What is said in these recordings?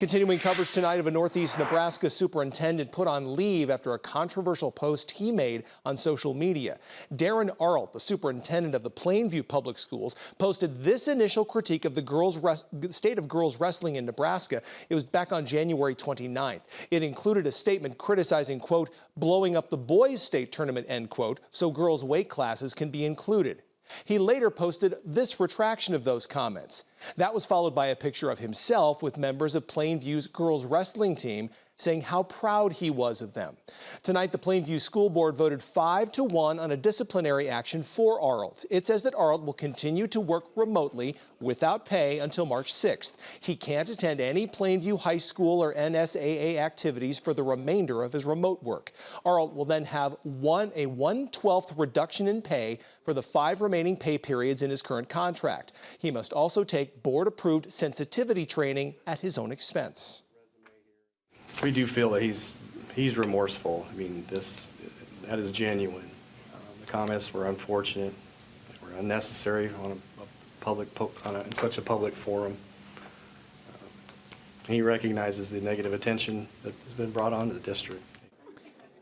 Continuing coverage tonight of a Northeast Nebraska superintendent put on leave after a controversial post he made on social media. Darren Arlt, the superintendent of the Plainview Public Schools, posted this initial critique of the state of girls wrestling in Nebraska. It was back on January 29th. It included a statement criticizing, quote, blowing up the boys' state tournament, end quote, so girls' weight classes can be included. He later posted this retraction of those comments. That was followed by a picture of himself with members of Plainview's girls wrestling team saying how proud he was of them. Tonight, the Plainview School Board voted 5-1 on a disciplinary action for Arlt. It says that Arlt will continue to work remotely without pay until March 6th. He can't attend any Plainview High School or NSAA activities for the remainder of his remote work. Arlt will then have a 1/12 reduction in pay for the 5 remaining pay periods in his current contract. He must also take board-approved sensitivity training at his own expense. We do feel that he's remorseful. I mean, that is genuine. The comments were unfortunate, they were unnecessary on in such a public forum. He recognizes the negative attention that has been brought onto the district.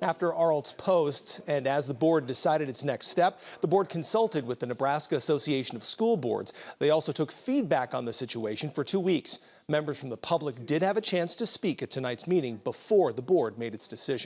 After Arlt's posts, and as the board decided its next step, the board consulted with the Nebraska Association of School Boards. They also took feedback on the situation for 2 weeks. Members from the public did have a chance to speak at tonight's meeting before the board made its decision.